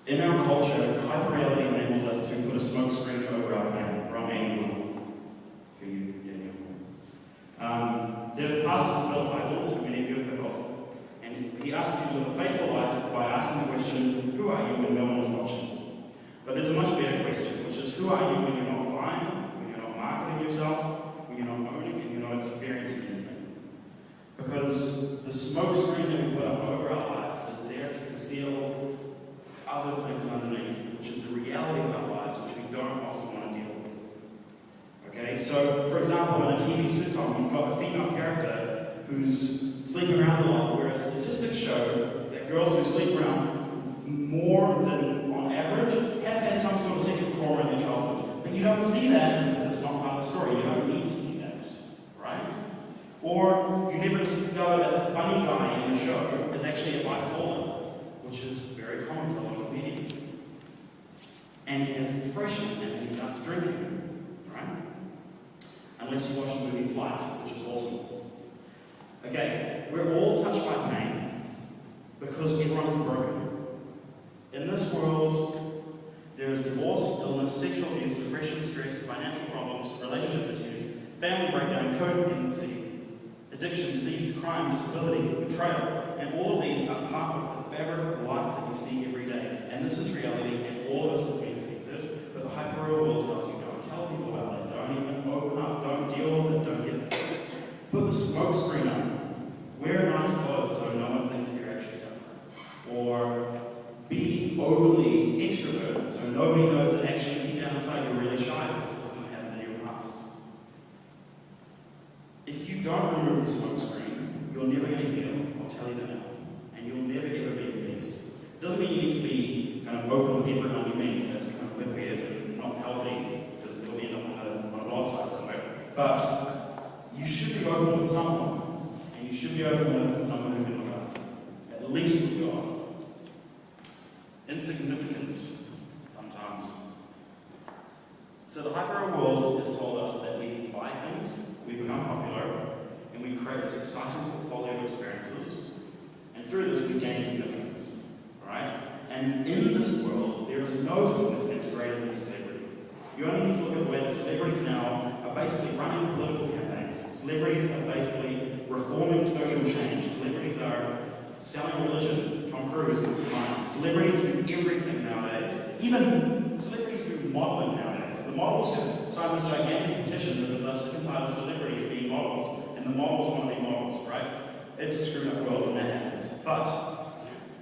In our culture, hyperreality enables us to put a smoke screen over our pain. Wrong angle for you, Daniel. There's a pastor, Bill Hybels, who many of you have heard of, and he asks you to live a faithful life by asking the question, who are you when no one is watching? But there's a much better question, which is, who are you when you're not buying, when you're not marketing yourself, when you're not owning, and you're not experiencing anything? Because the smoke screen that we put up over our lives is there to conceal other things underneath, which is the reality of our lives, which we don't often want to deal with. Okay, so for example, in a TV sitcom, you've got a female character who's sleeping around a lot, whereas statistics show that girls who sleep around more than on average have had some sort of sexual trauma in their childhood. But you don't see that because it's not part of the story. You don't need to see that, right? Or you never discover that the funny guy in the show is actually a bipolar, which is very common for a lot of comedians. And he has depression, and then he starts drinking, right? Unless you watch the movie Flight, which is awesome. Okay, we're all touched by pain because everyone is broken. In this world, there is divorce, illness, sexual abuse, depression, stress, financial problems, relationship issues, family breakdown, codependency, addiction, disease, crime, disability, betrayal, and all of these are part of the fabric of life that you see every day. And this is reality, and all of us have been affected. But the hyper-real world tells you, don't tell people about it, don't even open up, don't deal with it, don't get it fixed. Put the smoke screen up. Wear nice clothes so no one thinks you're actually suffering. Or be overly extroverted so nobody knows that actually deep down inside you're really shy because this is going to happen in your past. If you don't remove the smoke screen, you're never going to heal. I'll tell you that now. And you'll never ever be at peace. It doesn't mean you need to be kind of open with everyone you meet. That's kind of a bit weird and not healthy because you'll end up on a blog site somewhere. But you should be open with someone. And you should be open with someone who can look after you. At least with God. Insignificance, sometimes. So the hyper world has told us that we buy things, we become popular, and we create this exciting portfolio of experiences, and through this we gain significance, right? And in this world, there is no significance greater than celebrity. You only need to look at the way that celebrities now are basically running political campaigns. Celebrities are basically reforming social change. Celebrities are selling religion. Tom Cruise comes to mind. Celebrities do everything nowadays. Even celebrities do modeling nowadays. The models have signed this gigantic petition because they're sick and tired of celebrities being models, and the models want to be models, right? It's a screwed up world when that happens. But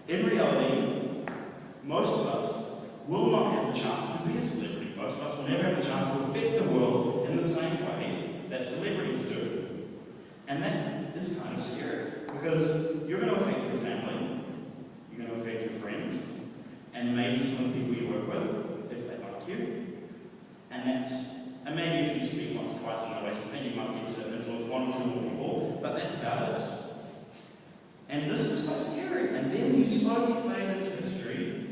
in reality, most of us will not have the chance to be a celebrity. Most of us will never have the chance to affect the world in the same way that celebrities do. And that is kind of scary, because you're going to affect your family, you're going to affect your friends, and maybe some of the people you work with, if they like you. And maybe if you speak once or twice in a way, then you might get to influence one or two more people, but that's about it. And this is quite scary. And then you slowly fade into history,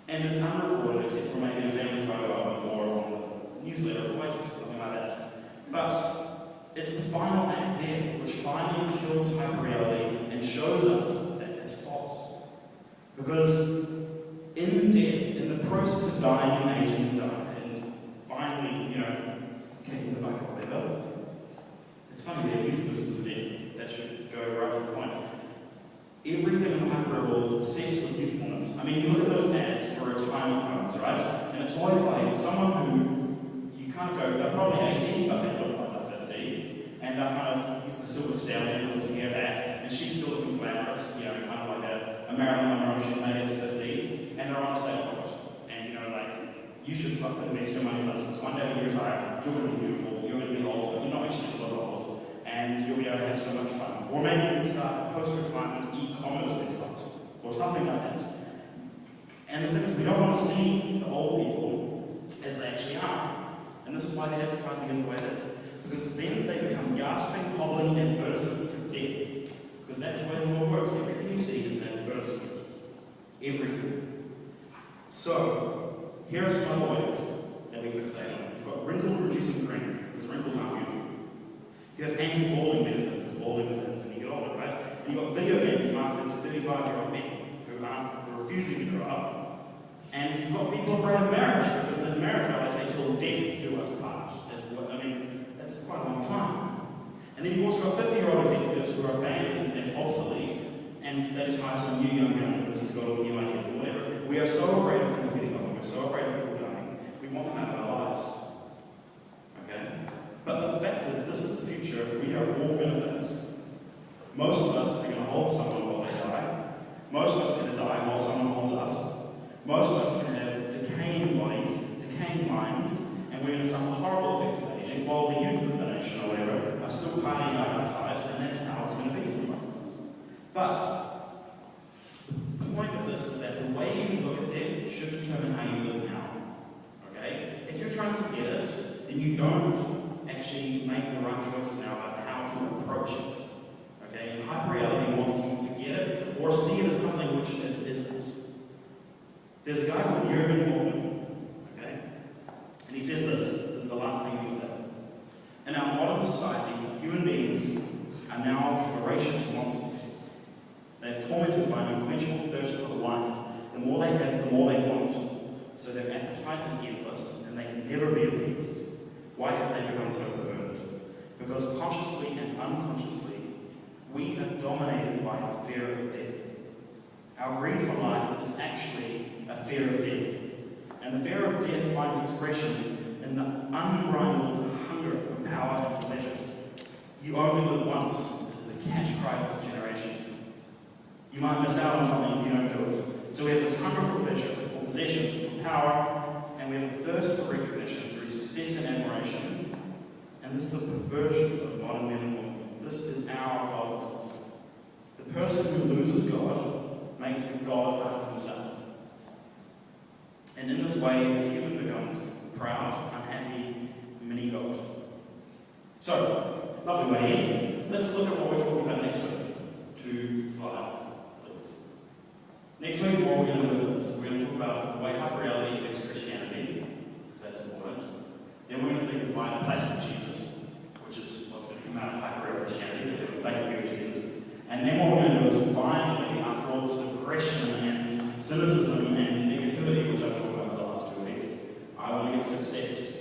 and it's unrecorded except for maybe a family photo or on a newsletter or Oasis or something like that. But it's the final act, death, which finally kills hyperreality and shows us that it's false. Because in death, in the process of dying and aging and dying, and finally, kicking the bucket or whatever, it's funny, they're euphemisms for death. That should go right to the point. Everything in the hyper world is obsessed with youthfulness. I mean, you look at those ads for retirement homes, right? And it's always like someone who you kind of go, they're probably 18, but they look like they're 50. And they're kind of, he's the silver stallion with his hair back, and she's still looking glamorous, kind of like a Marilyn Monroe she made it to 50. And they're on a sale course. And, you should fucking invest your money in this, because one day when you retire, you're going to be beautiful, you're going to be old, but you're not actually going to look old. And you'll be able to have so much fun. Or maybe you can start a post-retirement e-commerce website, or something like that. And the thing is, we don't want to see the old people as they actually are. And this is why the advertising is the way it is. Because then they become gasping, hobbling advertisements for death. Because that's the way the world works. Everything you see is an advertisement. Everything. So, here are some other ways that we fixate on it. You've got wrinkle-reducing cream, because wrinkles aren't beautiful. You have anti-balding medicine, because balding is when you get older, right? And you've got video games marketed to 35-year-old men who aren't refusing to grow up. And you've got people afraid of marriage, because in America they say, till death do us part. That's quite a long time. And then you've also got 50-year-old executives who are abandoned as obsolete, and they just hire some new young guy because he's got all the new ideas or whatever. We are so afraid of people getting old, we're so afraid of people dying, we want them out of our lives. Okay? But the fact is, this is the future. We are all benefits. Most of us are going to hold someone while they die. Most of us are going to die while someone holds us. Most of us are going to have decaying bodies, decaying minds, and we're going to suffer horrible effects of aging while the youth of the nation or whatever are still partying out outside, and that's how it's going to be for most of us. But the point of this is that the way you look at death should determine how you live now. Okay? If you're trying to forget it, then you don't actually make the right choices now about how to approach it. Okay? And hyper-reality wants you to forget it or see it as something which it isn't. There's a guy called Jürgen Moltmann, okay? And he says this is the last thing he'll say. In our modern society, human beings are now voracious monsters. They are tormented by an unquenchable thirst for life. The more they have, the more they want. So their appetite is endless, and they can never be appeased. Why have they become so perverted? Because consciously and unconsciously, we are dominated by our fear of death. Our greed for life is actually a fear of death. And the fear of death finds expression in the unbridled hunger for power and pleasure. You only live once is the catch cry of this generation. You might miss out on something if you don't do it. So we have this hunger for pleasure, for possessions, for power, and we have a thirst for recognition through success and admiration. And this is the perversion of modern men and women. This is our godlessness. The person who loses God makes a god out of himself. And in this way, the human becomes proud, unhappy, mini-god. So, lovely way to end. Let's look at what we're talking about next week. 2 slides, please. Next week, what we're going to do is this. We're going to talk about the way hyper-reality affects Christianity, because that's important. Then we're going to say goodbye to plastic Jesus, which is what's going to come out of hyper-real Christianity, the fake new Jesus. And then what we're going to do is finally, after all this aggression and cynicism and negativity, which I've talked about for the last 2 weeks, I want to give 6 steps